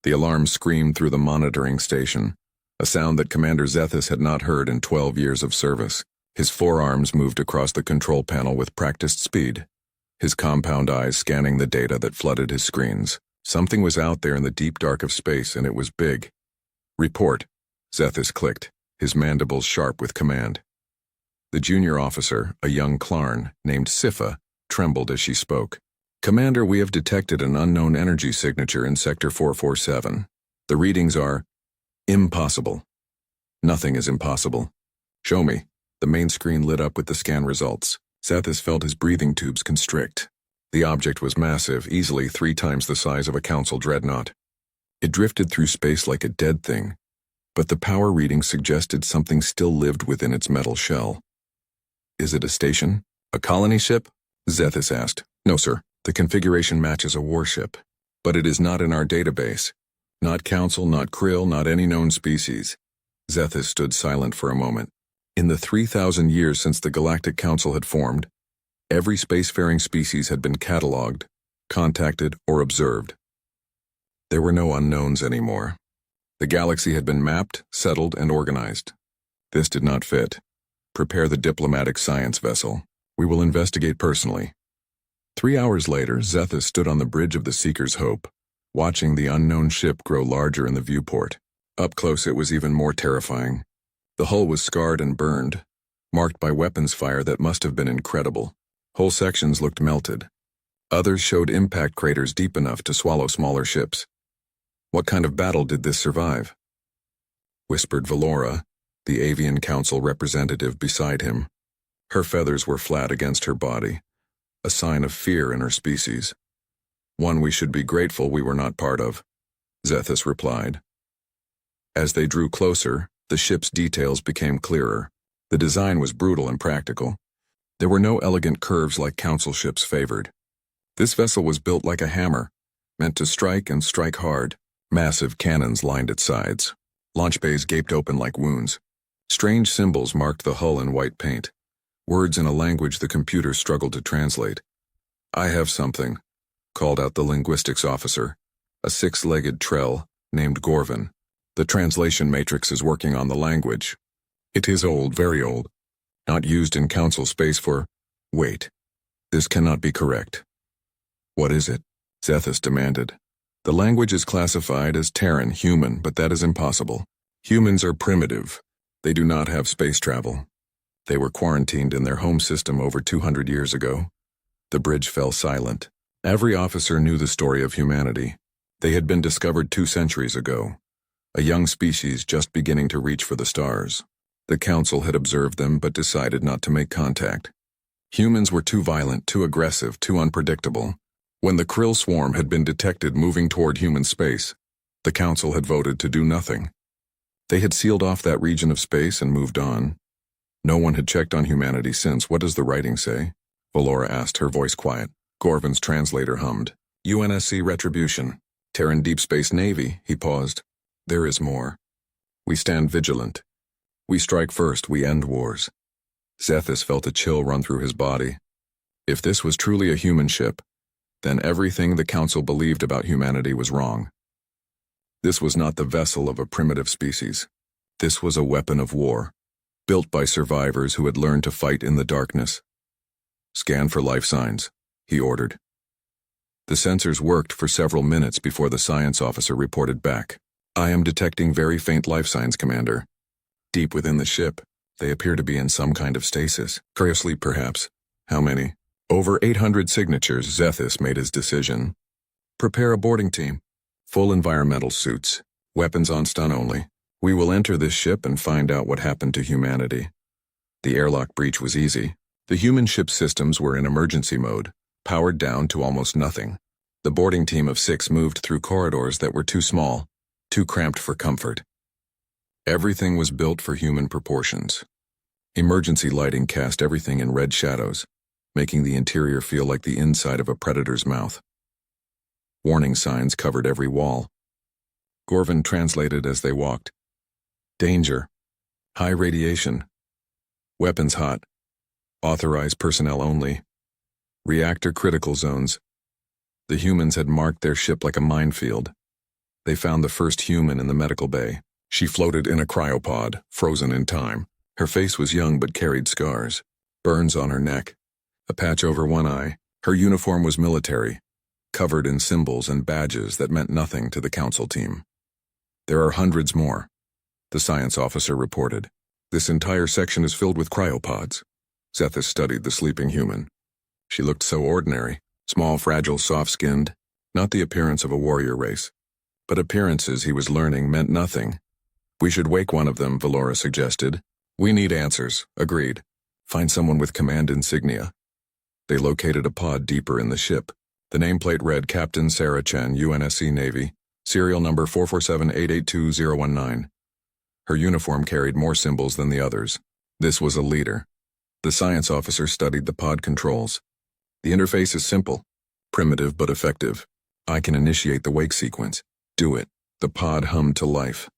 The alarm screamed through the monitoring station, a sound that Commander Zethus had not heard in 12 years of service. His forearms moved across the control panel with practiced speed, his compound eyes scanning the data that flooded his screens. Something was out there in the deep dark of space, and it was big. "Report," Zethus clicked, his mandibles sharp with command. The junior officer, a young Klarn named Sifa, trembled as she spoke. "Commander, we have detected an unknown energy signature in Sector 447. The readings are impossible." "Nothing is impossible." "Show me." The main screen lit up with the scan results. Zethus felt his breathing tubes constrict. The object was massive, easily 3 times the size of a Council dreadnought. It drifted through space like a dead thing, but the power readings suggested something still lived within its metal shell. "Is it a station? A colony ship?" Zethus asked. "No, sir. The configuration matches a warship, but it is not in our database. Not Council, not Krill, not any known species." Zethus stood silent for a moment. In the 3,000 years since the Galactic Council had formed, every spacefaring species had been catalogued, contacted, or observed. There were no unknowns anymore. The galaxy had been mapped, settled, and organized. This did not fit. "Prepare the diplomatic science vessel. We will investigate personally." 3 hours later, Zethus stood on the bridge of the Seeker's Hope, watching the unknown ship grow larger in the viewport. Up close it was even more terrifying. The hull was scarred and burned, marked by weapons fire that must have been incredible. Whole sections looked melted. Others showed impact craters deep enough to swallow smaller ships. What kind of battle did this survive? Whispered Valora, the Avian Council representative beside him. Her feathers were flat against her body, a sign of fear in her species. "One we should be grateful we were not part of," Zethus replied. As they drew closer, the ship's details became clearer. The design was brutal and practical. There were no elegant curves like Council ships favored. This vessel was built like a hammer, meant to strike and strike hard. Massive cannons lined its sides. Launch bays gaped open like wounds. Strange symbols marked the hull in white paint, words in a language the computer struggled to translate. "I have something," called out the linguistics officer, a 6-legged Trell named Gorvin. "The translation matrix is working on the language. It is old, very old. Not used in Council space for... Wait. This cannot be correct." "What is it?" Zethus demanded. "The language is classified as Terran, human, but that is impossible. Humans are primitive. They do not have space travel. They were quarantined in their home system over 200 years ago." The bridge fell silent. Every officer knew the story of humanity. They had been discovered 2 centuries ago, a young species just beginning to reach for the stars. The Council had observed them but decided not to make contact. Humans were too violent, too aggressive, too unpredictable. When the Krill swarm had been detected moving toward human space, the Council had voted to do nothing. They had sealed off that region of space and moved on. No one had checked on humanity since. "What does the writing say?" Valora asked, her voice quiet. Gorvin's translator hummed. "UNSC Retribution. Terran Deep Space Navy," he paused. "There is more. We stand vigilant. We strike first, we end wars." Zethus felt a chill run through his body. If this was truly a human ship, then everything the Council believed about humanity was wrong. This was not the vessel of a primitive species. This was a weapon of war, built by survivors who had learned to fight in the darkness. "Scan for life signs," he ordered. The sensors worked for several minutes before the science officer reported back. "I am detecting very faint life signs, Commander. Deep within the ship, they appear to be in some kind of stasis. Cryosleep, perhaps." "How many?" "Over 800 signatures," Zethus made his decision. "Prepare a boarding team. Full environmental suits. Weapons on stun only. We will enter this ship and find out what happened to humanity." The airlock breach was easy. The human ship systems were in emergency mode, powered down to almost nothing. The boarding team of 6 moved through corridors that were too small, too cramped for comfort. Everything was built for human proportions. Emergency lighting cast everything in red shadows, making the interior feel like the inside of a predator's mouth. Warning signs covered every wall. Gorvin translated as they walked. "Danger. High radiation. Weapons hot. Authorized personnel only. Reactor critical zones." The humans had marked their ship like a minefield. They found the first human in the medical bay. She floated in a cryopod, frozen in time. Her face was young but carried scars. Burns on her neck. A patch over one eye. Her uniform was military, covered in symbols and badges that meant nothing to the council team. There are hundreds more, the science officer reported. This entire section is filled with cryopods. Zethus studied the sleeping human. She looked so ordinary, small, fragile, soft-skinned, not the appearance of a warrior race. But appearances, he was learning, meant nothing. We should wake one of them, Valora suggested. We need answers, agreed. Find someone with command insignia. They located a pod deeper in the ship. The nameplate read Captain Sarah Chen, UNSC Navy, serial number 447-882-019. Her uniform carried more symbols than the others. This was a leader. The science officer studied the pod controls. The interface is simple, primitive but effective. I can initiate the wake sequence. Do it. The pod hummed to life.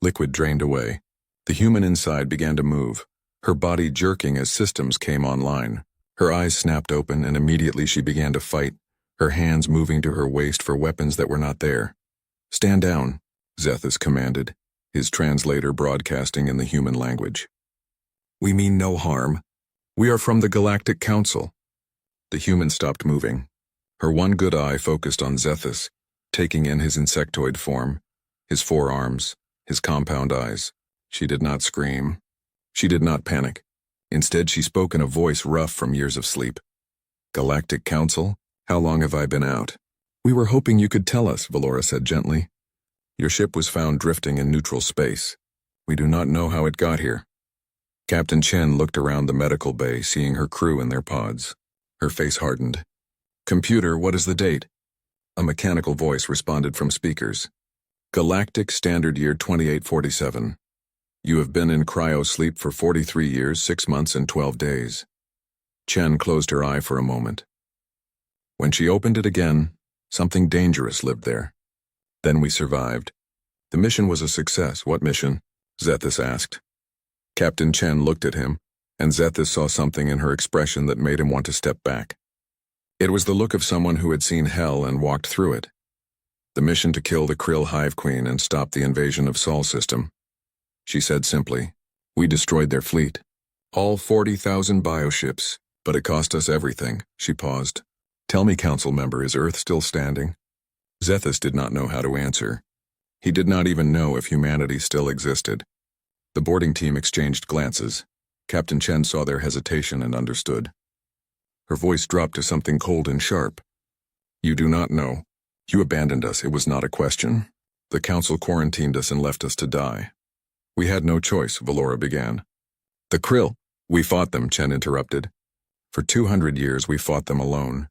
Liquid drained away. The human inside began to move, her body jerking as systems came online. Her eyes snapped open and immediately she began to fight, her hands moving to her waist for weapons that were not there. Stand down, Zethus commanded, his translator broadcasting in the human language. We mean no harm. We are from the Galactic Council. The human stopped moving. Her one good eye focused on Zethus, taking in his insectoid form, his forearms, his compound eyes. She did not scream. She did not panic. Instead, she spoke in a voice rough from years of sleep. Galactic Council? How long have I been out? We were hoping you could tell us, Valora said gently. Your ship was found drifting in neutral space. We do not know how it got here. Captain Chen looked around the medical bay, seeing her crew in their pods. Her face hardened. Computer, what is the date? A mechanical voice responded from speakers. Galactic Standard Year 2847. You have been in cryo-sleep for 43 years, 6 months, and 12 days. Chen closed her eye for a moment. When she opened it again, something dangerous lived there. Then we survived. The mission was a success. What mission? Zethus asked. Captain Chen looked at him, and Zethus saw something in her expression that made him want to step back. It was the look of someone who had seen hell and walked through it. The mission to kill the Krill Hive Queen and stop the invasion of Sol System. She said simply, we destroyed their fleet. All 40,000 bioships, but it cost us everything. She paused. Tell me, council member, is Earth still standing? Zethus did not know how to answer. He did not even know if humanity still existed. The boarding team exchanged glances. Captain Chen saw their hesitation and understood. Her voice dropped to something cold and sharp. You do not know. You abandoned us. It was not a question. The council quarantined us and left us to die. We had no choice, Valora began. The Krill. We fought them, Chen interrupted. For 200 years we fought them alone.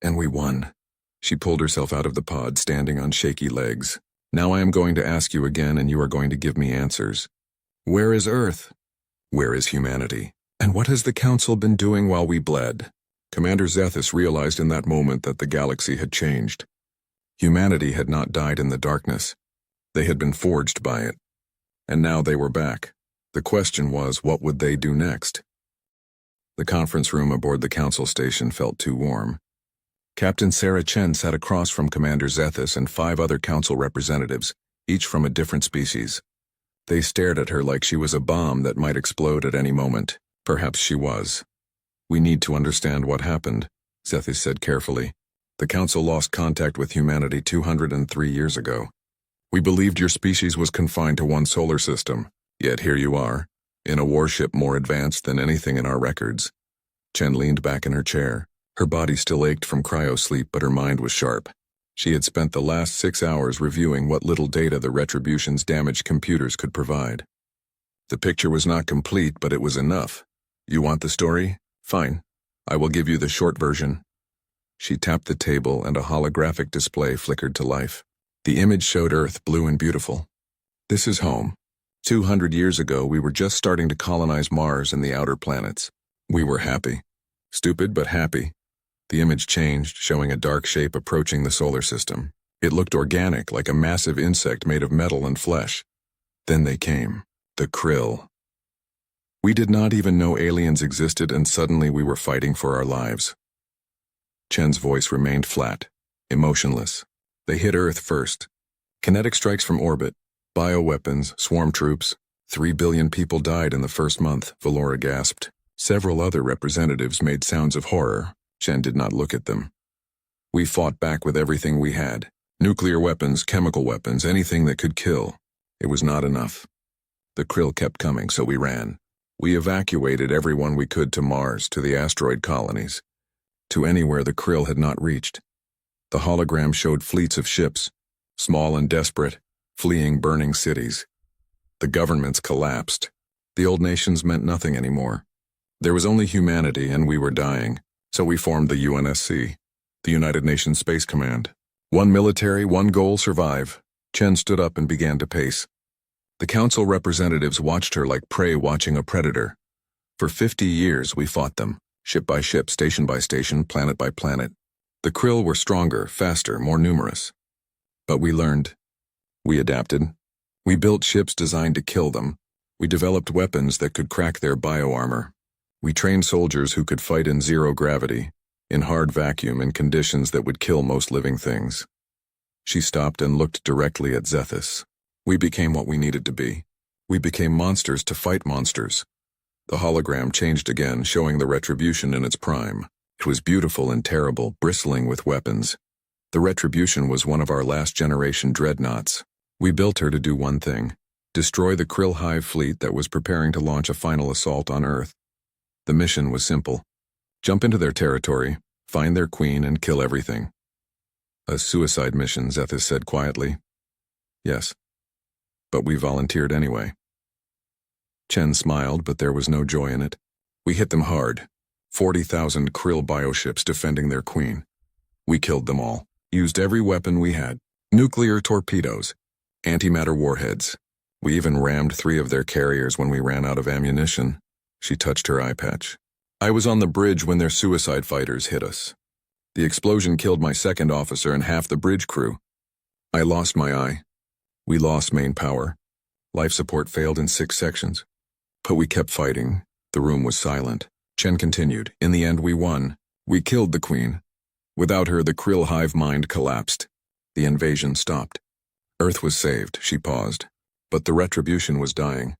And we won. She pulled herself out of the pod, standing on shaky legs. Now I am going to ask you again, and you are going to give me answers. Where is Earth? Where is humanity? And what has the council been doing while we bled? Commander Zethus realized in that moment that the galaxy had changed. Humanity had not died in the darkness. They had been forged by it. And now they were back. The question was, what would they do next? The conference room aboard the council station felt too warm. Captain Sarah Chen sat across from Commander Zethus and 5 other council representatives, each from a different species. They stared at her like she was a bomb that might explode at any moment. Perhaps she was. We need to understand what happened, Zethus said carefully. The council lost contact with humanity 203 years ago. We believed your species was confined to one solar system, yet here you are, in a warship more advanced than anything in our records. Chen leaned back in her chair. Her body still ached from cryo-sleep, but her mind was sharp. She had spent the last 6 hours reviewing what little data the Retribution's damaged computers could provide. The picture was not complete, but it was enough. You want the story? Fine. I will give you the short version. She tapped the table and a holographic display flickered to life. The image showed Earth blue and beautiful. This is home. 200 years ago, we were just starting to colonize Mars and the outer planets. We were happy. Stupid, but happy. The image changed, showing a dark shape approaching the solar system. It looked organic, like a massive insect made of metal and flesh. Then they came. The Krill. We did not even know aliens existed, and suddenly we were fighting for our lives. Chen's voice remained flat, emotionless. They hit Earth first. Kinetic strikes from orbit, bioweapons, swarm troops. 3 billion people died in the first month, Valora gasped. Several other representatives made sounds of horror. Chen did not look at them. We fought back with everything we had. Nuclear weapons, chemical weapons, anything that could kill. It was not enough. The krill kept coming, so we ran. We evacuated everyone we could to Mars, to the asteroid colonies, to anywhere the krill had not reached. The hologram showed fleets of ships, small and desperate, fleeing burning cities. The governments collapsed. The old nations meant nothing anymore. There was only humanity, and we were dying, so we formed the UNSC, the United Nations Space Command. One military, one goal, survive. Chen stood up and began to pace. The council representatives watched her like prey watching a predator. For 50 years we fought them, ship by ship, station by station, planet by planet. The krill were stronger, faster, more numerous. But we learned. We adapted. We built ships designed to kill them. We developed weapons that could crack their bioarmor. We trained soldiers who could fight in zero gravity, in hard vacuum, in conditions that would kill most living things. She stopped and looked directly at Zethus. We became what we needed to be. We became monsters to fight monsters. The hologram changed again, showing the retribution in its prime. It was beautiful and terrible, bristling with weapons. The retribution was one of our last generation dreadnoughts. We built her to do one thing: destroy the krill hive fleet that was preparing to launch a final assault on Earth. The mission was simple: jump into their territory, find their queen, and kill everything. A suicide mission, Zethus said quietly. Yes. But we volunteered anyway. Chen smiled, but there was no joy in it. We hit them hard. 40,000 krill bioships defending their queen. We killed them all, used every weapon we had. Nuclear torpedoes, antimatter warheads. We even rammed 3 of their carriers when we ran out of ammunition. She touched her eye patch. I was on the bridge when their suicide fighters hit us. The explosion killed my second officer and half the bridge crew. I lost my eye. We lost main power. Life support failed in 6 sections. But we kept fighting. The room was silent. Chen continued. In the end, we won. We killed the queen. Without her, the krill hive mind collapsed. The invasion stopped. Earth was saved, she paused. But the retribution was dying.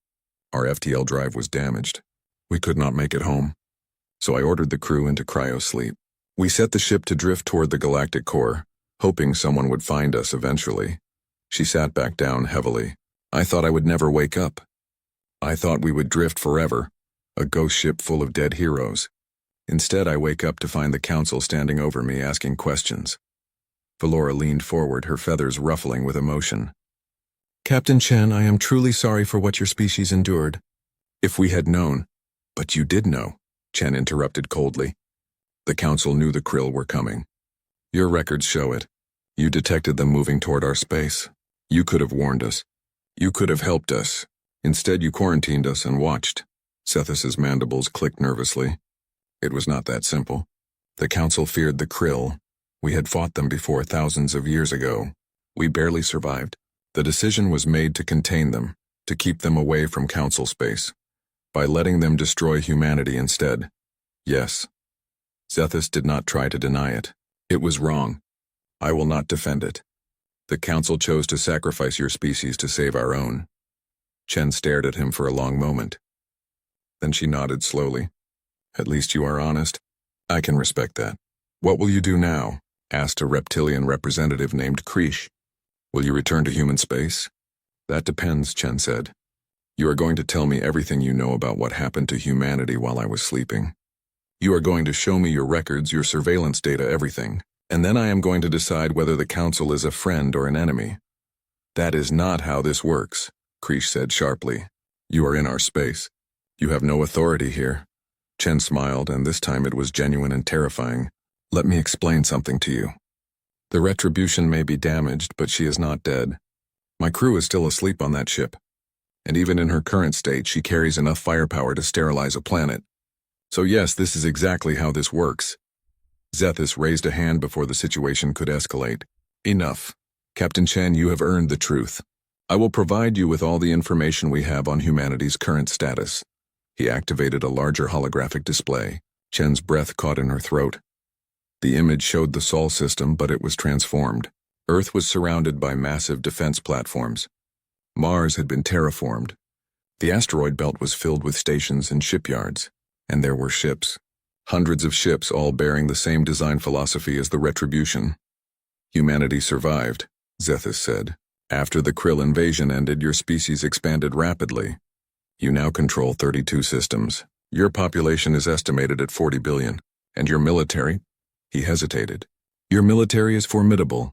Our FTL drive was damaged. We could not make it home. So I ordered the crew into cryo-sleep. We set the ship to drift toward the galactic core, hoping someone would find us eventually. She sat back down heavily. I thought I would never wake up. I thought we would drift forever, a ghost ship full of dead heroes. Instead, I wake up to find the council standing over me asking questions. Valora leaned forward, her feathers ruffling with emotion. Captain Chen, I am truly sorry for what your species endured. If we had known. But you did know, Chen interrupted coldly. The council knew the krill were coming. Your records show it. You detected them moving toward our space. You could have warned us. You could have helped us. Instead, you quarantined us and watched. Zethus's mandibles clicked nervously. It was not that simple. The council feared the krill. We had fought them before thousands of years ago. We barely survived. The decision was made to contain them, to keep them away from council space, by letting them destroy humanity instead. Yes. Zethus did not try to deny it. It was wrong. I will not defend it. The council chose to sacrifice your species to save our own. Chen stared at him for a long moment. Then she nodded slowly. At least you are honest. I can respect that. What will you do now? Asked a reptilian representative named Krish. Will you return to human space? That depends, Chen said. You are going to tell me everything you know about what happened to humanity while I was sleeping. You are going to show me your records, your surveillance data, everything. And then I am going to decide whether the council is a friend or an enemy. That is not how this works, Krish said sharply. You are in our space. You have no authority here. Chen smiled, and this time it was genuine and terrifying. Let me explain something to you. The retribution may be damaged, but she is not dead. My crew is still asleep on that ship. And even in her current state, she carries enough firepower to sterilize a planet. So yes, this is exactly how this works. Zethus raised a hand before the situation could escalate. Enough. Captain Chen, you have earned the truth. I will provide you with all the information we have on humanity's current status. He activated a larger holographic display. Chen's breath caught in her throat. The image showed the Sol system, but it was transformed. Earth was surrounded by massive defense platforms. Mars had been terraformed. The asteroid belt was filled with stations and shipyards, and there were ships. Hundreds of ships, all bearing the same design philosophy as the Retribution. Humanity survived, Zethus said. After the Krill invasion ended, your species expanded rapidly. You now control 32 systems. Your population is estimated at 40 billion. And your military? He hesitated. Your military is formidable.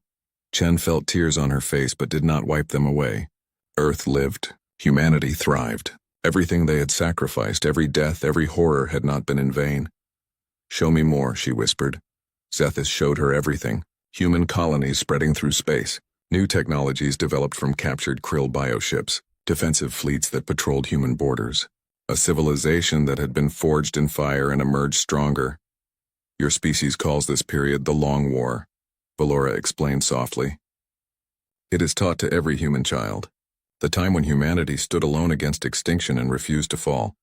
Chen felt tears on her face but did not wipe them away. Earth lived. Humanity thrived. Everything they had sacrificed, every death, every horror had not been in vain. Show me more, she whispered. Zethus showed her everything. Human colonies spreading through space. New technologies developed from captured Krill bioships. Defensive fleets that patrolled human borders. A civilization that had been forged in fire and emerged stronger. Your species calls this period the Long War, Valora explained softly. It is taught to every human child. The time when humanity stood alone against extinction and refused to fall.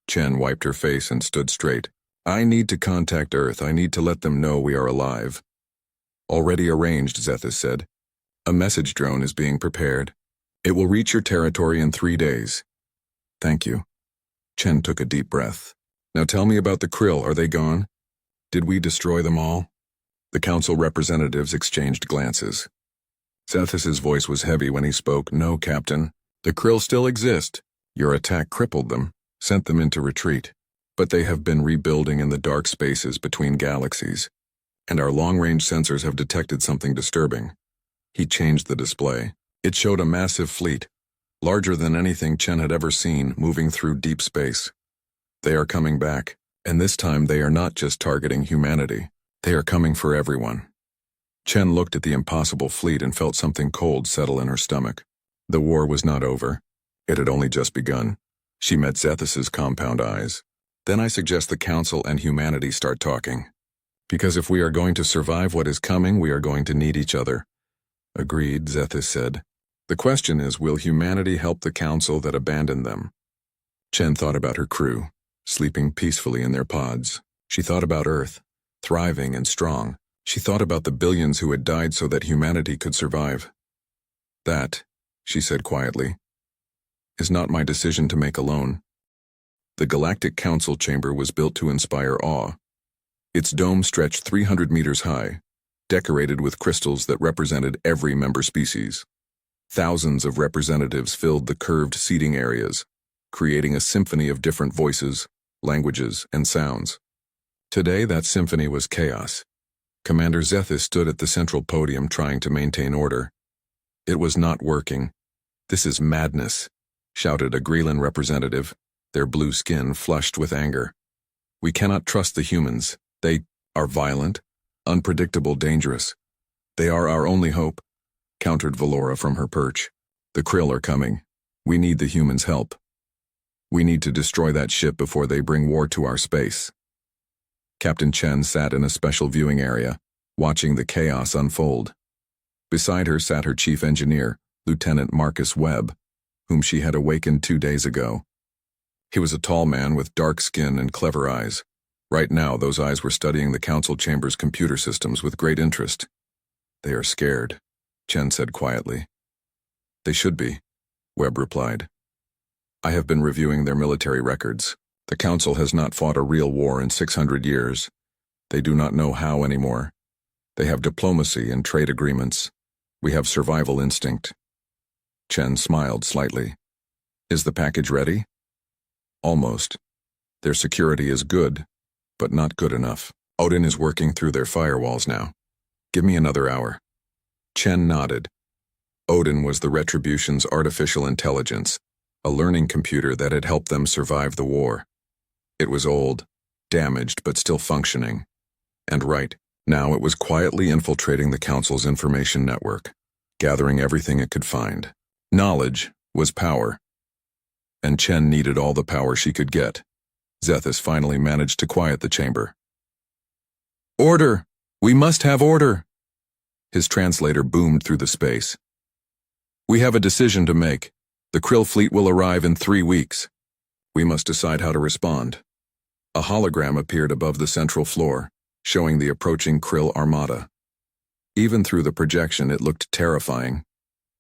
Chen wiped her face and stood straight. I need to contact Earth. I need to let them know we are alive. Already arranged, Zethus said. A message drone is being prepared. It will reach your territory in 3 days. Thank you. Chen took a deep breath. Now tell me about the Krill. Are they gone? Did we destroy them all? The council representatives exchanged glances. Zethus's voice was heavy when he spoke. No, Captain. The Krill still exist. Your attack crippled them, sent them into retreat. But they have been rebuilding in the dark spaces between galaxies. And our long-range sensors have detected something disturbing. He changed the display. It showed a massive fleet, larger than anything Chen had ever seen, moving through deep space. They are coming back, and this time they are not just targeting humanity. They are coming for everyone. Chen looked at the impossible fleet and felt something cold settle in her stomach. The war was not over. It had only just begun. She met Zethus's compound eyes. Then I suggest the Council and humanity start talking. Because if we are going to survive what is coming, we are going to need each other. Agreed, Zethus said. The question is, will humanity help the Council that abandoned them? Chen thought about her crew, sleeping peacefully in their pods. She thought about Earth, thriving and strong. She thought about the billions who had died so that humanity could survive. That, she said quietly, is not my decision to make alone. The Galactic Council chamber was built to inspire awe. Its dome stretched 300 meters high, decorated with crystals that represented every member species. Thousands of representatives filled the curved seating areas, creating a symphony of different voices, languages, and sounds. Today, that symphony was chaos. Commander Zethus stood at the central podium trying to maintain order. It was not working. This is madness, shouted a Greenland representative, their blue skin flushed with anger. We cannot trust the humans. They are violent, unpredictable, dangerous. They are our only hope, countered Valora from her perch. The Krill are coming. We need the humans' help. We need to destroy that ship before they bring war to our space. Captain Chen sat in a special viewing area, watching the chaos unfold. Beside her sat her chief engineer, Lieutenant Marcus Webb, whom she had awakened 2 days ago. He was a tall man with dark skin and clever eyes. Right now, those eyes were studying the council chamber's computer systems with great interest. They are scared, Chen said quietly. They should be, Webb replied. I have been reviewing their military records. The Council has not fought a real war in 600 years. They do not know how anymore. They have diplomacy and trade agreements. We have survival instinct. Chen smiled slightly. Is the package ready? Almost. Their security is good, but not good enough. Odin is working through their firewalls now. Give me another hour. Chen nodded. Odin was the Retribution's artificial intelligence, a learning computer that had helped them survive the war. It was old, damaged, but still functioning. And right, now it was quietly infiltrating the Council's information network, gathering everything it could find. Knowledge was power. And Chen needed all the power she could get. Zethus finally managed to quiet the chamber. Order! We must have order! His translator boomed through the space. We have a decision to make. The Krill fleet will arrive in 3 weeks. We must decide how to respond. A hologram appeared above the central floor, showing the approaching Krill armada. Even through the projection, it looked terrifying.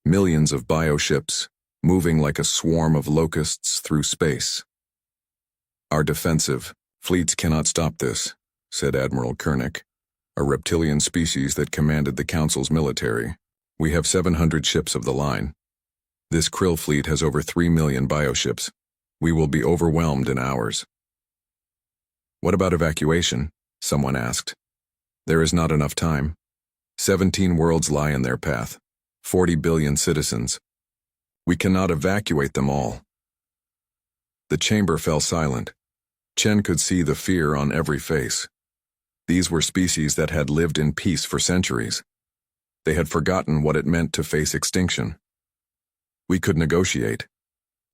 Millions of bioships, moving like a swarm of locusts through space. Our defensive fleets cannot stop this, said Admiral Koenig, a reptilian species that commanded the Council's military. We have 700 ships of the line. This krill fleet has over 3 million bioships. We will be overwhelmed in hours. What about evacuation? Someone asked. There is not enough time. 17 worlds lie in their path. 40 billion citizens. We cannot evacuate them all. The chamber fell silent. Chen could see the fear on every face. These were species that had lived in peace for centuries. They had forgotten what it meant to face extinction. We could negotiate,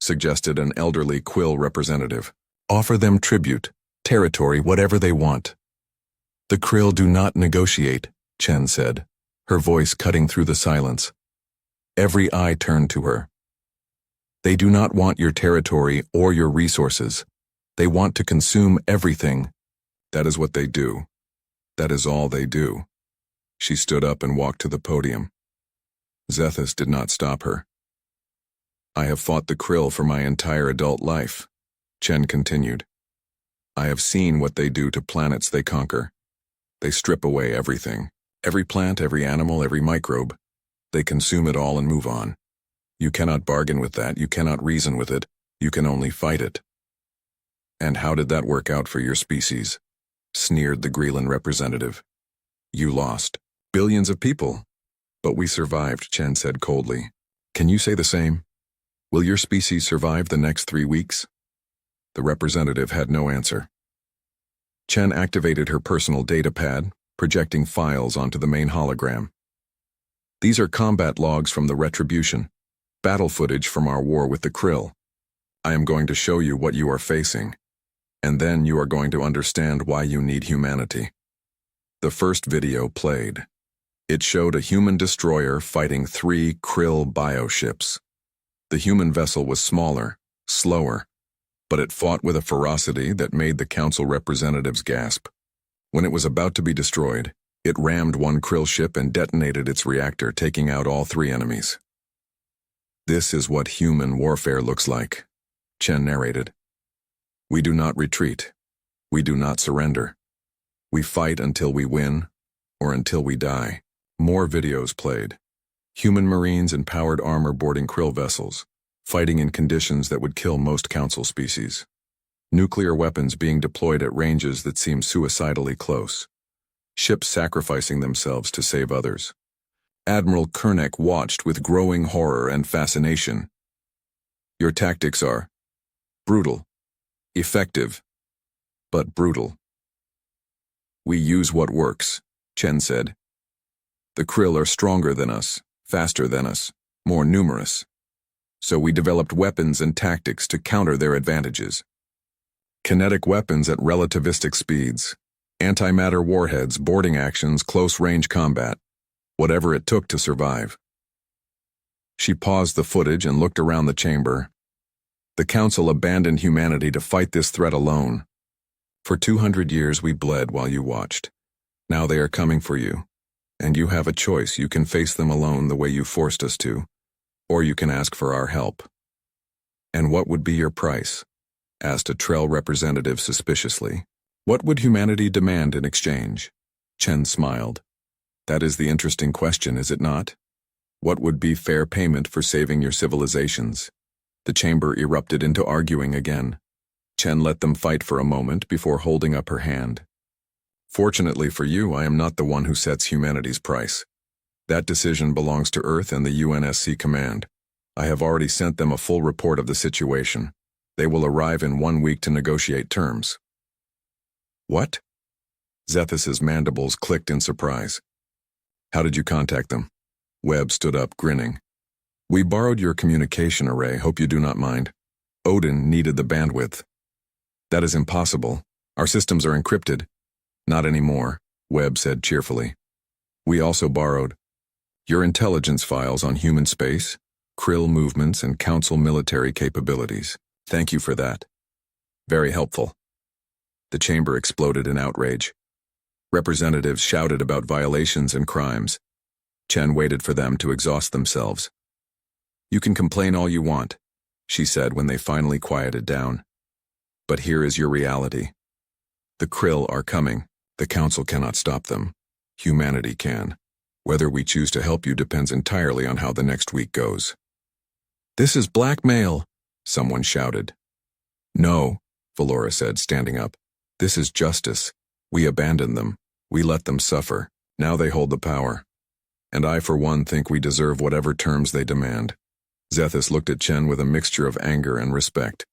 suggested an elderly Quill representative. Offer them tribute, territory, whatever they want. The krill do not negotiate, Chen said, her voice cutting through the silence. Every eye turned to her. They do not want your territory or your resources. They want to consume everything. That is what they do. That is all they do. She stood up and walked to the podium. Zethus did not stop her. I have fought the krill for my entire adult life, Chen continued. I have seen what they do to planets they conquer. They strip away everything. Every plant, every animal, every microbe. They consume it all and move on. You cannot bargain with that. You cannot reason with it. You can only fight it. And how did that work out for your species? Sneered the Greenland representative. You lost. Billions of people. But we survived, Chen said coldly. Can you say the same? Will your species survive the next 3 weeks? The representative had no answer. Chen activated her personal data pad, projecting files onto the main hologram. These are combat logs from the Retribution, battle footage from our war with the krill. I am going to show you what you are facing, and then you are going to understand why you need humanity. The first video played. It showed a human destroyer fighting 3 krill bioships. The human vessel was smaller, slower, but it fought with a ferocity that made the council representatives gasp. When it was about to be destroyed, it rammed one krill ship and detonated its reactor, taking out all 3 enemies. This is what human warfare looks like, Chen narrated. We do not retreat. We do not surrender. We fight until we win, or until we die. More videos played. Human marines in powered armor boarding krill vessels, fighting in conditions that would kill most council species. Nuclear weapons being deployed at ranges that seem suicidally close. Ships sacrificing themselves to save others. Admiral Koenig watched with growing horror and fascination. Your tactics are brutal, effective, but brutal. We use what works, Chen said. The krill are stronger than us, faster than us, more numerous. So we developed weapons and tactics to counter their advantages. Kinetic weapons at relativistic speeds, antimatter warheads, boarding actions, close-range combat, whatever it took to survive. She paused the footage and looked around the chamber. The council abandoned humanity to fight this threat alone. For 200 years we bled while you watched. Now they are coming for you. And you have a choice. You can face them alone the way you forced us to, or you can ask for our help. And what would be your price? Asked a Trell representative suspiciously. What would humanity demand in exchange? Chen smiled. That is the interesting question, is it not? What would be fair payment for saving your civilizations? The chamber erupted into arguing again. Chen let them fight for a moment before holding up her hand. Fortunately for you, I am not the one who sets humanity's price. That decision belongs to Earth and the UNSC command. I have already sent them a full report of the situation. They will arrive in 1 week to negotiate terms. What? Zethus's mandibles clicked in surprise. How did you contact them? Webb stood up, grinning. We borrowed your communication array, hope you do not mind. Odin needed the bandwidth. That is impossible. Our systems are encrypted. Not anymore, Webb said cheerfully. We also borrowed your intelligence files on human space, krill movements, and council military capabilities. Thank you for that. Very helpful. The chamber exploded in outrage. Representatives shouted about violations and crimes. Chen waited for them to exhaust themselves. "You can complain all you want," she said when they finally quieted down. "But here is your reality. The Krill are coming. The Council cannot stop them. Humanity can. Whether we choose to help you depends entirely on how the next week goes." "This is blackmail," someone shouted. "No," Valora said, standing up. "This is justice. We abandoned them. We let them suffer. Now they hold the power. And I, for one, think we deserve whatever terms they demand." Zethus looked at Chen with a mixture of anger and respect.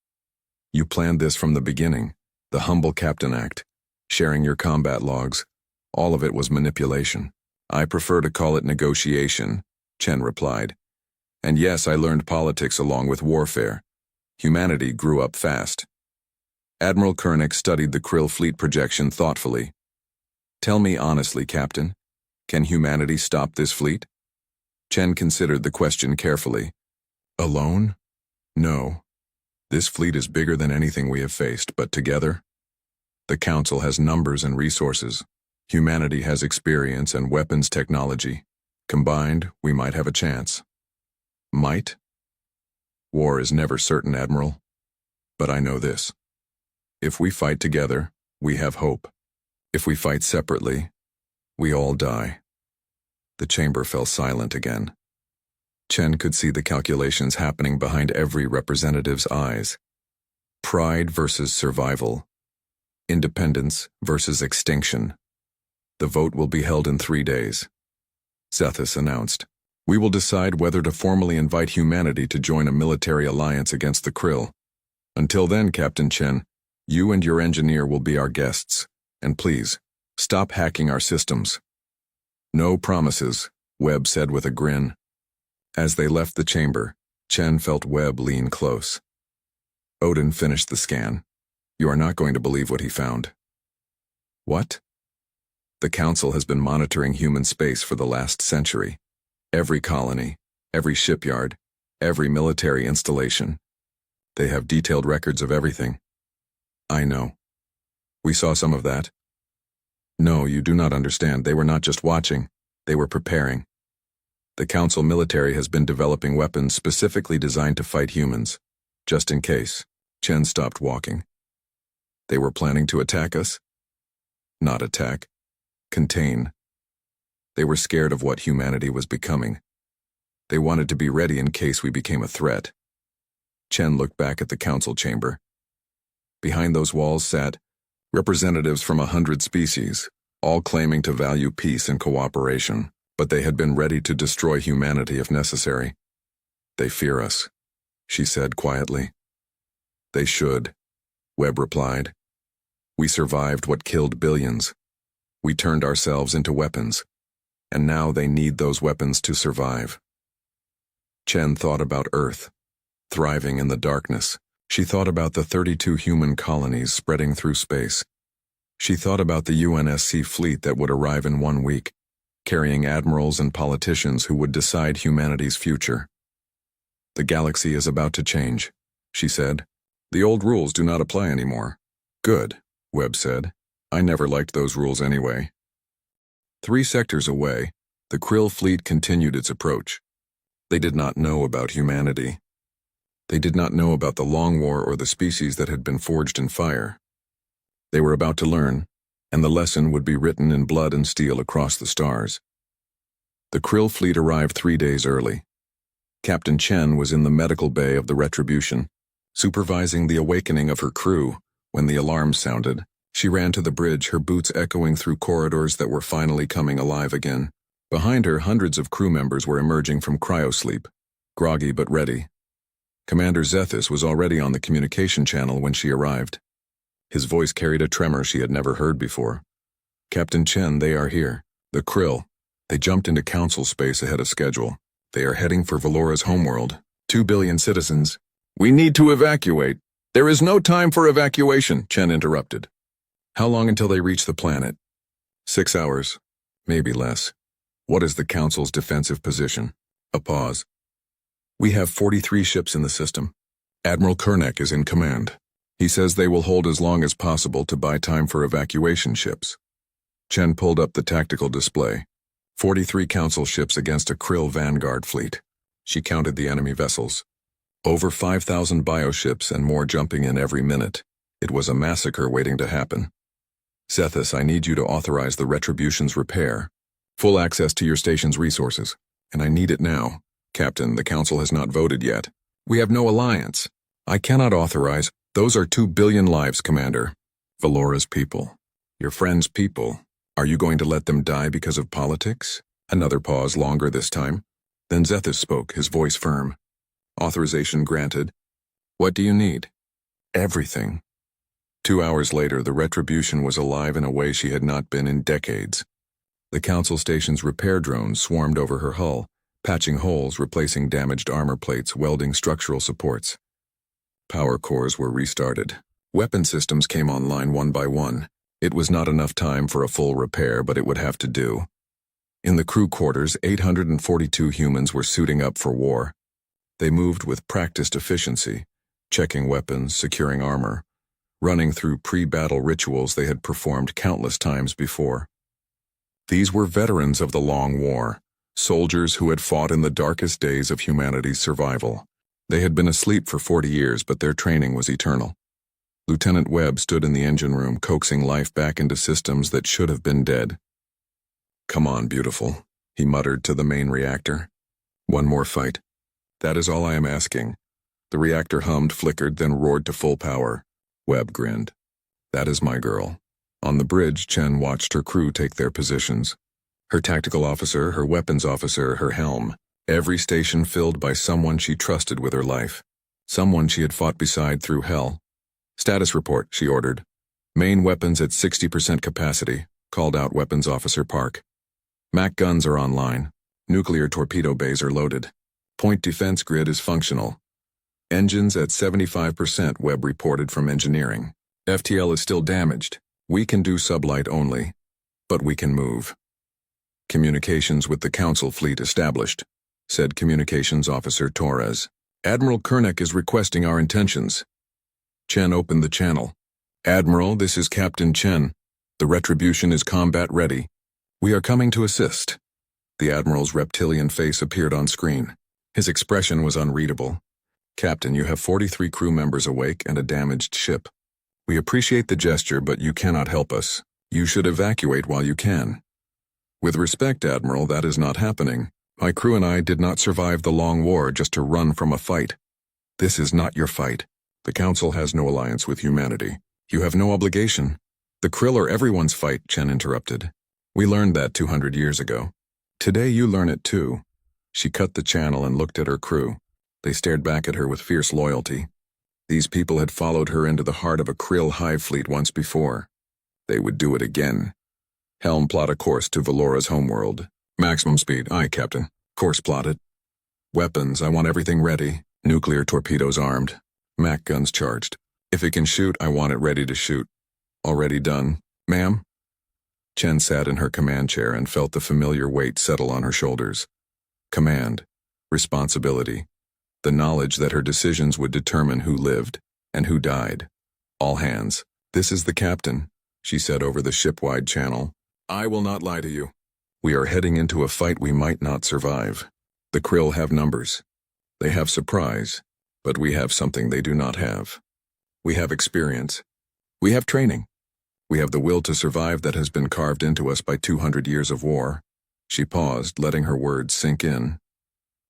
"You planned this from the beginning. The humble captain act. Sharing your combat logs. All of it was manipulation." "I prefer to call it negotiation," Chen replied. "And yes, I learned politics along with warfare. Humanity grew up fast." Admiral Koenig studied the Krill fleet projection thoughtfully. "Tell me honestly, Captain, can humanity stop this fleet?" Chen considered the question carefully. "Alone? No. This fleet is bigger than anything we have faced, but together? The Council has numbers and resources. Humanity has experience and weapons technology. Combined, we might have a chance." "Might? War is never certain, Admiral. But I know this. If we fight together, we have hope. If we fight separately, we all die." The chamber fell silent again. Chen could see the calculations happening behind every representative's eyes. Pride versus survival. Independence versus extinction. "The vote will be held in 3 days," Zethus announced. "We will decide whether to formally invite humanity to join a military alliance against the Krill. Until then, Captain Chen, you and your engineer will be our guests. And please, stop hacking our systems." "No promises," Webb said with a grin. As they left the chamber, Chen felt Webb lean close. Odin finished the scan. "You are not going to believe what he found." "What?" "The Council has been monitoring human space for the last century. Every colony, every shipyard, every military installation. They have detailed records of everything." "I know. We saw some of that." "No, you do not understand. They were not just watching. They were preparing. The Council military has been developing weapons specifically designed to fight humans, just in case." Chen stopped walking. "They were planning to attack us?" "Not attack. Contain. They were scared of what humanity was becoming. They wanted to be ready in case we became a threat." Chen looked back at the Council chamber. Behind those walls sat representatives from 100 species, all claiming to value peace and cooperation, but they had been ready to destroy humanity if necessary. "They fear us," she said quietly. "They should," Webb replied. "We survived what killed billions. We turned ourselves into weapons, and now they need those weapons to survive." Chen thought about Earth, thriving in the darkness. She thought about the 32 human colonies spreading through space. She thought about the UNSC fleet that would arrive in 1 week, carrying admirals and politicians who would decide humanity's future. "The galaxy is about to change," she said. "The old rules do not apply anymore." "Good," Webb said. "I never liked those rules anyway." 3 sectors away, the Krill fleet continued its approach. They did not know about humanity. They did not know about the Long War or the species that had been forged in fire. They were about to learn, and the lesson would be written in blood and steel across the stars. The Krill fleet arrived 3 days early. Captain Chen was in the medical bay of the Retribution, supervising the awakening of her crew. When the alarm sounded, she ran to the bridge, her boots echoing through corridors that were finally coming alive again. Behind her, hundreds of crew members were emerging from cryosleep, groggy but ready. Commander Zethus was already on the communication channel when she arrived. His voice carried a tremor she had never heard before. "Captain Chen, they are here. The Krill. They jumped into Council space ahead of schedule. They are heading for Valora's homeworld. 2 billion citizens. We need to evacuate." "There is no time for evacuation," Chen interrupted. "How long until they reach the planet?" 6 hours. Maybe less. What is the Council's defensive position? A pause. "We have 43 ships in the system. Admiral Koenig is in command. He says they will hold as long as possible to buy time for evacuation ships." Chen pulled up the tactical display. 43 council ships against a Krill vanguard fleet. She counted the enemy vessels. Over 5,000 bioships and more jumping in every minute. It was a massacre waiting to happen. Zethus, I need you to authorize the Retribution's repair. Full access to your station's resources. And I need it now. Captain, the council has not voted yet. We have no alliance. I cannot authorize. Those are 2 billion lives, Commander. Valora's people. Your friend's people. Are you going to let them die because of politics? Another pause, longer this time. Then Zethus spoke, his voice firm. Authorization granted. What do you need? Everything. 2 hours later, the Retribution was alive in a way she had not been in decades. The council station's repair drones swarmed over her hull, patching holes, replacing damaged armor plates, welding structural supports. Power cores were restarted. Weapon systems came online one by one. It was not enough time for a full repair, but it would have to do. In the crew quarters, 842 humans were suiting up for war. They moved with practiced efficiency, checking weapons, securing armor, running through pre-battle rituals they had performed countless times before. These were veterans of the Long War, soldiers who had fought in the darkest days of humanity's survival. They had been asleep for 40 years, but their training was eternal. Lieutenant Webb stood in the engine room, coaxing life back into systems that should have been dead. Come on, beautiful, he muttered to the main reactor. One more fight. That is all I am asking. The reactor hummed, flickered, then roared to full power. Webb grinned. That is my girl. On the bridge, Chen watched her crew take their positions. Her tactical officer, her weapons officer, her helm. Every station filled by someone she trusted with her life. Someone she had fought beside through hell. Status report, she ordered. Main weapons at 60% capacity, called out Weapons Officer Park. MAC guns are online. Nuclear torpedo bays are loaded. Point defense grid is functional. Engines at 75%, Webb reported from engineering. FTL is still damaged. We can do sublight only. But we can move. Communications with the Council fleet established, said Communications Officer Torres. Admiral Kernick is requesting our intentions. Chen opened the channel. Admiral, this is Captain Chen. The Retribution is combat ready. We are coming to assist. The Admiral's reptilian face appeared on screen. His expression was unreadable. Captain, you have 43 crew members awake and a damaged ship. We appreciate the gesture, but you cannot help us. You should evacuate while you can. With respect, Admiral, that is not happening. My crew and I did not survive the Long War just to run from a fight. This is not your fight. The Council has no alliance with humanity. You have no obligation. The Krill are everyone's fight, Chen interrupted. We learned that 200 years ago. Today you learn it too. She cut the channel and looked at her crew. They stared back at her with fierce loyalty. These people had followed her into the heart of a Krill hive fleet once before. They would do it again. Helm, plot a course to Valora's homeworld. Maximum speed, aye, Captain. Course plotted. Weapons, I want everything ready. Nuclear torpedoes armed. MAC guns charged. If it can shoot, I want it ready to shoot. Already done. Ma'am? Chen sat in her command chair and felt the familiar weight settle on her shoulders. Command. Responsibility. The knowledge that her decisions would determine who lived and who died. All hands. This is the captain, she said over the ship-wide channel. I will not lie to you. We are heading into a fight we might not survive. The Krill have numbers. They have surprise, but we have something they do not have. We have experience. We have training. We have the will to survive that has been carved into us by 200 years of war. She paused, letting her words sink in.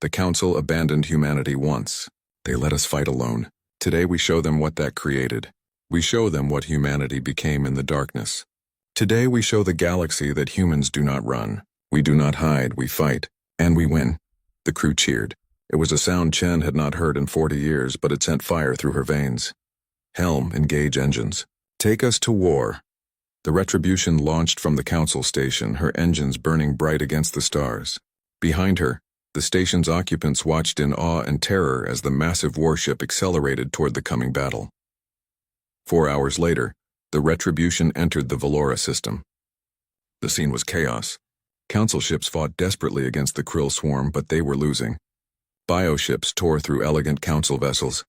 The Council abandoned humanity once. They let us fight alone. Today we show them what that created. We show them what humanity became in the darkness. Today we show the galaxy that humans do not run. We do not hide, we fight. And we win. The crew cheered. It was a sound Chen had not heard in 40 years, but it sent fire through her veins. Helm, engage engines. Take us to war. The Retribution launched from the Council station, her engines burning bright against the stars. Behind her, the station's occupants watched in awe and terror as the massive warship accelerated toward the coming battle. 4 hours later, the Retribution entered the Valora system. The scene was chaos. Council ships fought desperately against the Krill swarm, but they were losing. Bioships tore through elegant Council vessels,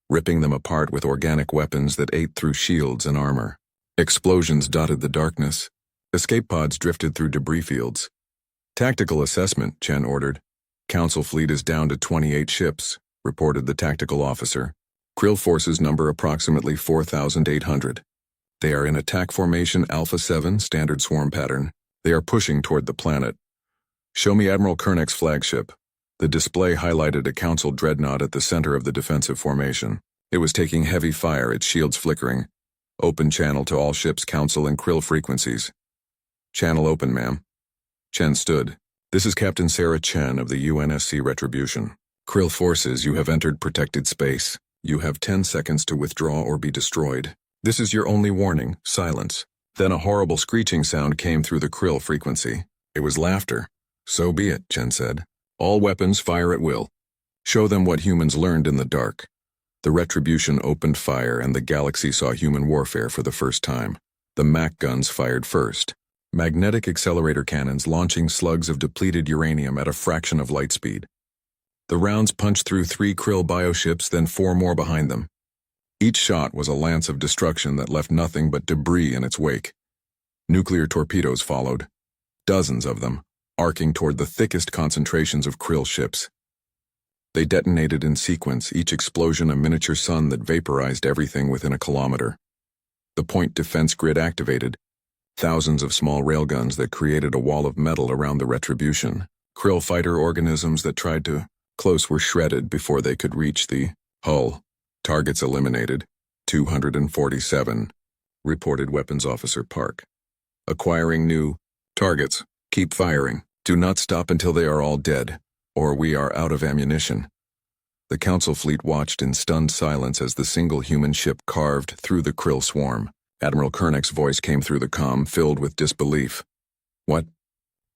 ripping them apart with organic weapons that ate through shields and armor. Explosions dotted the darkness. Escape pods drifted through debris fields. Tactical assessment, Chen ordered. Council fleet is down to 28 ships, reported the tactical officer. Krill forces number approximately 4,800. They are in attack formation Alpha 7 standard swarm pattern. They are pushing toward the planet. Show me Admiral Kernek's flagship. The display highlighted a council dreadnought at the center of the defensive formation. It was taking heavy fire, its shields flickering. Open channel to all ships, council and Krill frequencies. Channel open, ma'am. Chen stood. This is Captain Sarah Chen of the UNSC Retribution. Krill forces, you have entered protected space. You have 10 seconds to withdraw or be destroyed. This is your only warning, silence. Then a horrible screeching sound came through the Krill frequency. It was laughter. So be it, Chen said. All weapons fire at will. Show them what humans learned in the dark. The Retribution opened fire and the galaxy saw human warfare for the first time. The Mac guns fired first. Magnetic accelerator cannons launching slugs of depleted uranium at a fraction of light speed. The rounds punched through 3 Krill bioships, then 4 more behind them. Each shot was a lance of destruction that left nothing but debris in its wake. Nuclear torpedoes followed, dozens of them, arcing toward the thickest concentrations of Krill ships. They detonated in sequence, each explosion a miniature sun that vaporized everything within a kilometer. The point defense grid activated, thousands of small railguns that created a wall of metal around the Retribution. Krill fighter organisms that tried to close were shredded before they could reach the hull. Targets eliminated, 247, reported Weapons Officer Park. Acquiring new targets. Keep firing. Do not stop until they are all dead, or we are out of ammunition. The Council fleet watched in stunned silence as the single human ship carved through the Krill swarm. Admiral Kernek's voice came through the comm, filled with disbelief. What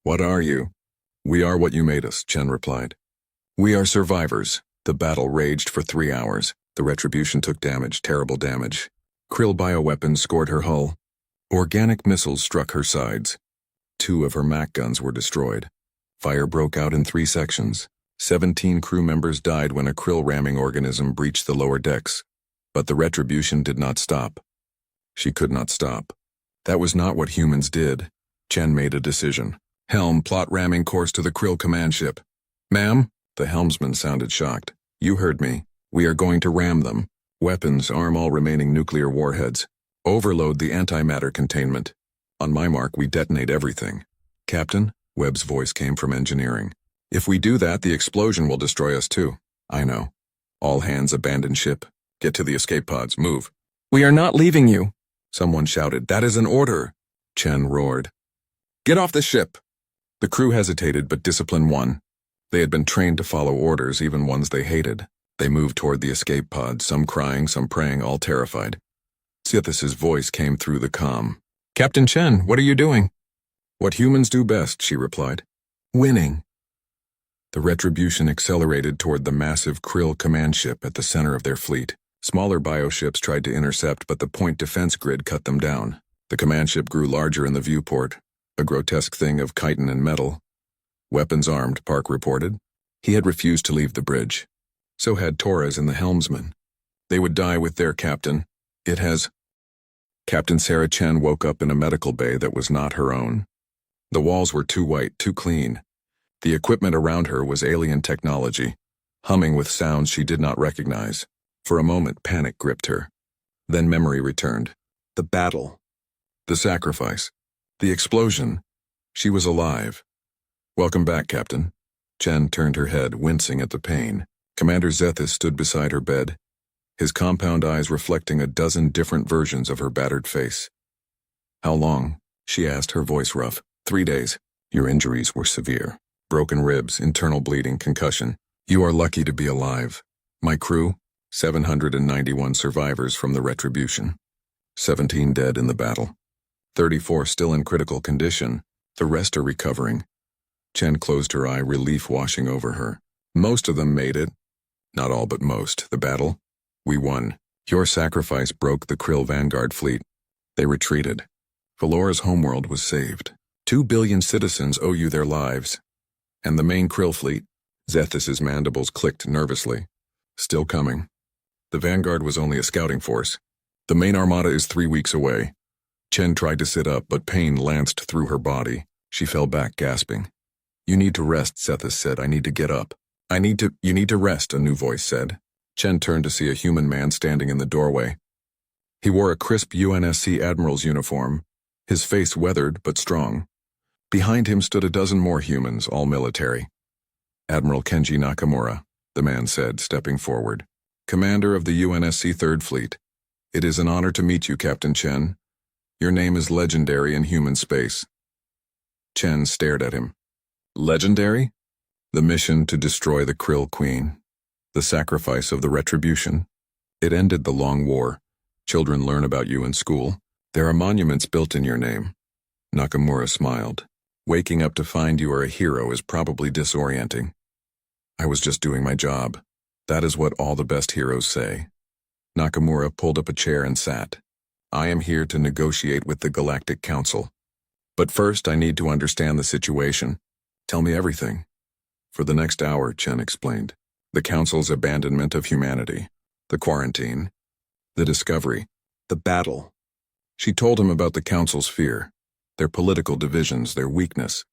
are you? We are what you made us, Chen replied. We are survivors. The battle raged for 3 hours. The Retribution took damage, terrible damage. Krill bioweapons scored her hull. Organic missiles struck her sides. 2 of her Mac guns were destroyed. Fire broke out in 3 sections. 17 crew members died when a Krill ramming organism breached the lower decks. But the Retribution did not stop. She could not stop. That was not what humans did. Chen made a decision. Helm, plot ramming course to the Krill command ship. Ma'am? The helmsman sounded shocked. You heard me. We are going to ram them. Weapons, arm all remaining nuclear warheads. Overload the antimatter containment. On my mark, we detonate everything. Captain? Webb's voice came from engineering. If we do that, the explosion will destroy us too. I know. All hands abandon ship. Get to the escape pods. Move. We are not leaving you. Someone shouted. That is an order. Chen roared. Get off the ship. The crew hesitated, but discipline won. They had been trained to follow orders, even ones they hated. They moved toward the escape pod, some crying, some praying, all terrified. Sithis' voice came through the comm. Captain Chen, what are you doing? What humans do best, she replied. Winning. The Retribution accelerated toward the massive Krill command ship at the center of their fleet. Smaller bioships tried to intercept, but the point defense grid cut them down. The command ship grew larger in the viewport, a grotesque thing of chitin and metal. Weapons armed, Park reported. He had refused to leave the bridge. So had Torres and the helmsman. They would die with their captain. It has... Captain Sarah Chen woke up in a medical bay that was not her own. The walls were too white, too clean. The equipment around her was alien technology, humming with sounds she did not recognize. For a moment, panic gripped her. Then memory returned. The battle. The sacrifice. The explosion. She was alive. Welcome back, Captain. Chen turned her head, wincing at the pain. Commander Zethis stood beside her bed, his compound eyes reflecting a dozen different versions of her battered face. How long? She asked, her voice rough. 3 days. Your injuries were severe. Broken ribs, internal bleeding, concussion. You are lucky to be alive. My crew, 791 survivors from the Retribution. 17 dead in the battle. 34 still in critical condition. The rest are recovering. Chen closed her eye, relief washing over her. Most of them made it. Not all, but most. The battle? We won. Your sacrifice broke the Krill Vanguard fleet. They retreated. Valora's homeworld was saved. 2 billion citizens owe you their lives. And the main Krill fleet? Zethis' mandibles clicked nervously. Still coming. The Vanguard was only a scouting force. The main armada is 3 weeks away. Chen tried to sit up, but pain lanced through her body. She fell back, gasping. You need to rest, Zethus said. I need to get up. You need to rest, a new voice said. Chen turned to see a human man standing in the doorway. He wore a crisp UNSC admiral's uniform, his face weathered but strong. Behind him stood a dozen more humans, all military. Admiral Kenji Nakamura, the man said, stepping forward. Commander of the UNSC Third Fleet. It is an honor to meet you, Captain Chen. Your name is legendary in human space. Chen stared at him. Legendary? The mission to destroy the Krill Queen. The sacrifice of the Retribution. It ended the long war. Children learn about you in school. There are monuments built in your name. Nakamura smiled. Waking up to find you are a hero is probably disorienting. I was just doing my job. That is what all the best heroes say. Nakamura pulled up a chair and sat. I am here to negotiate with the Galactic Council. But first I need to understand the situation. Tell me everything. For the next hour, Chen explained. The Council's abandonment of humanity. The quarantine. The discovery. The battle. She told him about the Council's fear. Their political divisions, their weakness.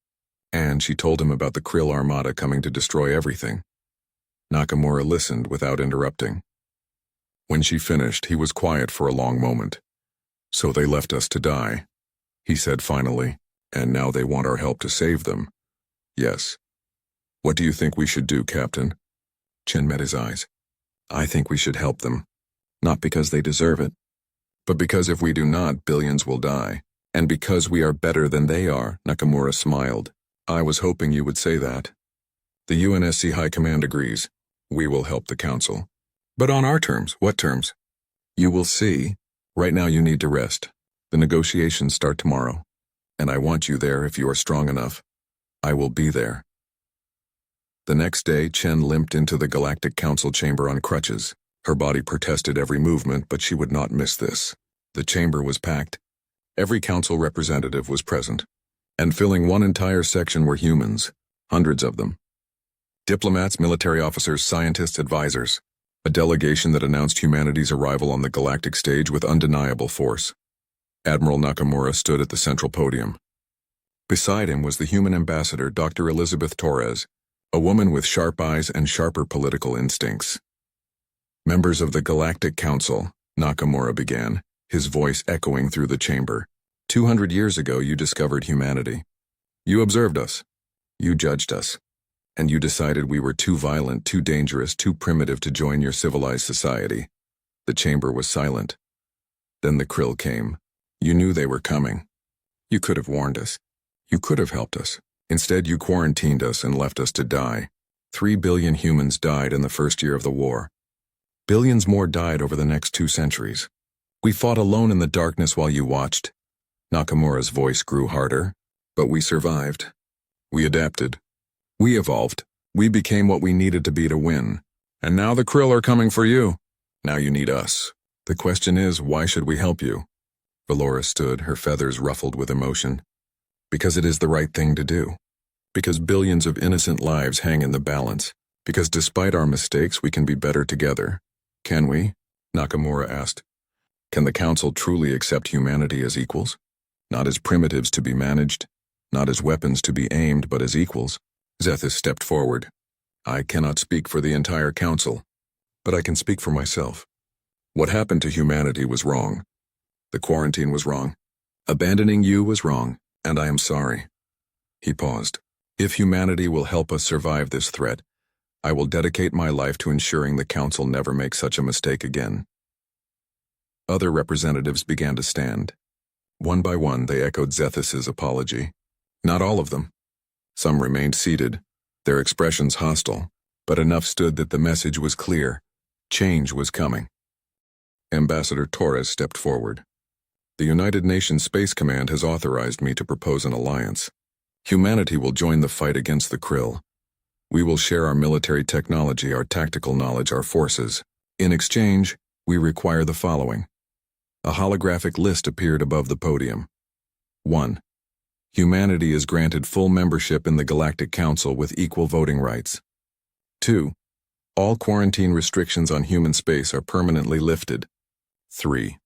And she told him about the Krill Armada coming to destroy everything. Nakamura listened without interrupting. When she finished, he was quiet for a long moment. So they left us to die, he said finally, and now they want our help to save them. Yes. What do you think we should do, Captain? Chen met his eyes. I think we should help them. Not because they deserve it, but because if we do not, billions will die. And because we are better than they are, Nakamura smiled. I was hoping you would say that. The UNSC High Command agrees. We will help the Council. But on our terms. What terms? You will see. Right now you need to rest. The negotiations start tomorrow. And I want you there if you are strong enough. I will be there. The next day, Chen limped into the Galactic Council chamber on crutches. Her body protested every movement, but she would not miss this. The chamber was packed. Every council representative was present. And filling one entire section were humans. Hundreds of them. Diplomats, military officers, scientists, advisors. A delegation that announced humanity's arrival on the galactic stage with undeniable force. Admiral Nakamura stood at the central podium. Beside him was the human ambassador, Dr. Elizabeth Torres, a woman with sharp eyes and sharper political instincts. Members of the Galactic Council, Nakamura began, his voice echoing through the chamber. 200 years ago you discovered humanity. You observed us. You judged us. And you decided we were too violent, too dangerous, too primitive to join your civilized society. The chamber was silent. Then the Krill came. You knew they were coming. You could have warned us. You could have helped us. Instead, you quarantined us and left us to die. 3 billion humans died in the first year of the war. Billions more died over the next 2 centuries. We fought alone in the darkness while you watched. Nakamura's voice grew harder. But we survived. We adapted. We evolved. We became what we needed to be to win. And now the Krill are coming for you. Now you need us. The question is, why should we help you? Valora stood, her feathers ruffled with emotion. Because it is the right thing to do. Because billions of innocent lives hang in the balance. Because despite our mistakes, we can be better together. Can we? Nakamura asked. Can the Council truly accept humanity as equals? Not as primitives to be managed, not as weapons to be aimed, but as equals. Zethus stepped forward. I cannot speak for the entire Council, but I can speak for myself. What happened to humanity was wrong. The quarantine was wrong. Abandoning you was wrong, and I am sorry. He paused. If humanity will help us survive this threat, I will dedicate my life to ensuring the Council never makes such a mistake again. Other representatives began to stand. One by one, they echoed Zethus's apology. Not all of them. Some remained seated, their expressions hostile, but enough stood that the message was clear. Change was coming. Ambassador Torres stepped forward. The United Nations Space Command has authorized me to propose an alliance. Humanity will join the fight against the Krill. We will share our military technology, our tactical knowledge, our forces. In exchange, we require the following. A holographic list appeared above the podium. 1. Humanity is granted full membership in the Galactic Council with equal voting rights. 2. All quarantine restrictions on human space are permanently lifted. 3.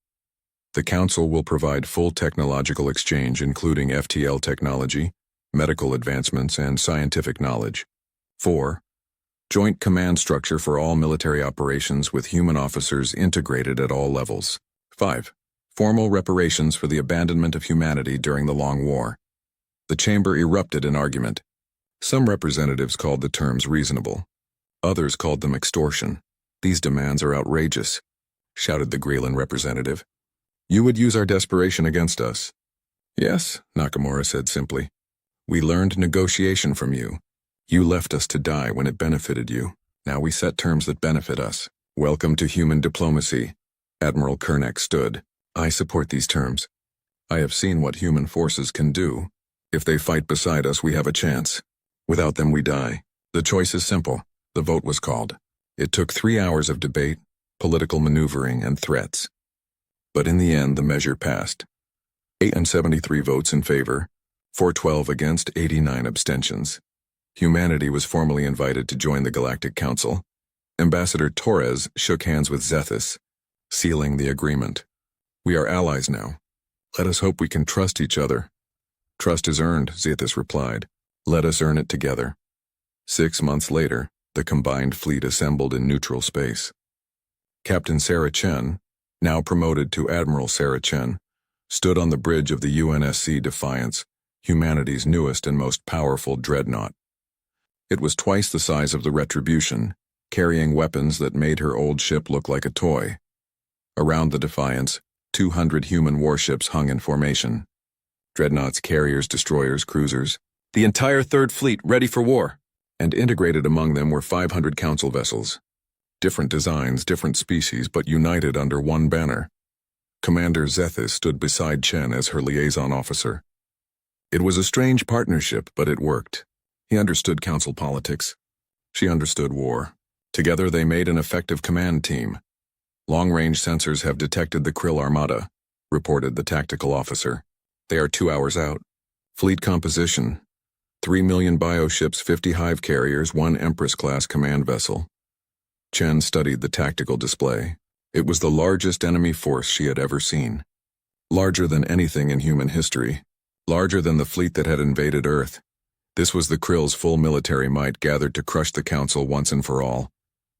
The Council will provide full technological exchange including FTL technology, medical advancements, and scientific knowledge. 4. Joint command structure for all military operations with human officers integrated at all levels. 5. Formal reparations for the abandonment of humanity during the Long War. The chamber erupted in argument. Some representatives called the terms reasonable. Others called them extortion. "These demands are outrageous," shouted the Greenland representative. "You would use our desperation against us." "Yes," Nakamura said simply. "We learned negotiation from you. You left us to die when it benefited you. Now we set terms that benefit us. Welcome to human diplomacy." Admiral Kernek stood. "I support these terms. I have seen what human forces can do. If they fight beside us, we have a chance. Without them, we die. The choice is simple." The vote was called. It took 3 hours of debate, political maneuvering, and threats. But in the end, the measure passed. 873 votes in favor, 412 against, 89 abstentions. Humanity was formally invited to join the Galactic Council. Ambassador Torres shook hands with Zethus, sealing the agreement. "We are allies now. Let us hope we can trust each other." "Trust is earned," Zethus replied. "Let us earn it together." 6 months later, the combined fleet assembled in neutral space. Captain Sarah Chen, now promoted to Admiral Sarah Chen, stood on the bridge of the UNSC Defiance, humanity's newest and most powerful dreadnought. It was twice the size of the Retribution, carrying weapons that made her old ship look like a toy. Around the Defiance, 200 human warships hung in formation. Dreadnoughts, carriers, destroyers, cruisers, the entire Third Fleet ready for war. And integrated among them were 500 council vessels. Different designs, different species, but united under one banner. Commander Zethus stood beside Chen as her liaison officer. It was a strange partnership, but it worked. He understood council politics. She understood war. Together they made an effective command team. "Long-range sensors have detected the Krill Armada," reported the tactical officer. "They are 2 hours out. Fleet composition: 3 million bioships, 50 hive carriers, 1 Empress-class command vessel." Chen studied the tactical display. It was the largest enemy force she had ever seen. Larger than anything in human history. Larger than the fleet that had invaded Earth. This was the Krill's full military might gathered to crush the Council once and for all.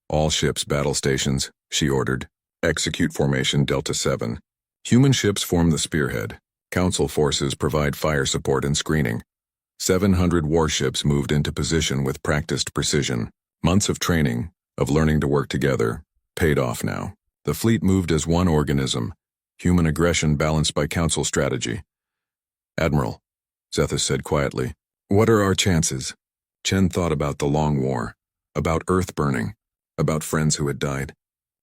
"All ships, battle stations," she ordered. "Execute formation Delta 7. Human ships form the spearhead. Council forces provide fire support and screening. 700 warships moved into position with practiced precision. Months of training, of learning to work together, paid off now. The fleet moved as one organism, human aggression balanced by council strategy. "Admiral," Zethus said quietly, "what are our chances?" Chen thought about the Long War, about Earth burning, about friends who had died,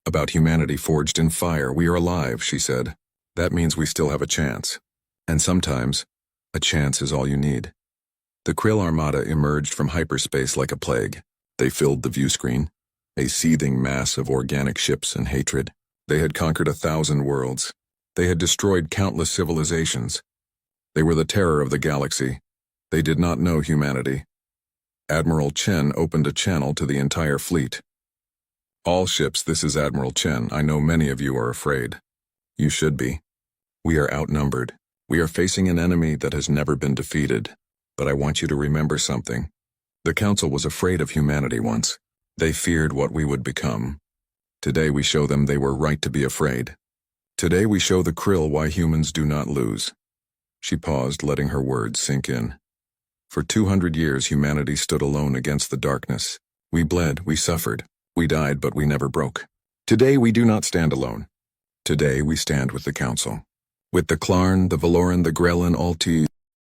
about humanity forged in fire. "We are alive," she said. "That means we still have a chance. And sometimes, a chance is all you need." The Krill Armada emerged from hyperspace like a plague. They filled the viewscreen, a seething mass of organic ships and hatred. They had conquered 1,000 worlds. They had destroyed countless civilizations. They were the terror of the galaxy. They did not know humanity. Admiral Chen opened a channel to the entire fleet. "All ships, this is Admiral Chen. I know many of you are afraid. You should be. We are outnumbered. We are facing an enemy that has never been defeated. But I want you to remember something. The Council was afraid of humanity once. They feared what we would become. Today we show them they were right to be afraid. Today we show the Krill why humans do not lose." She paused, letting her words sink in. "For 200 years humanity stood alone against the darkness. We bled, we suffered, we died, but we never broke. Today we do not stand alone. Today we stand with the Council. With the Klarn, the Valoran, the Grelin, Alti,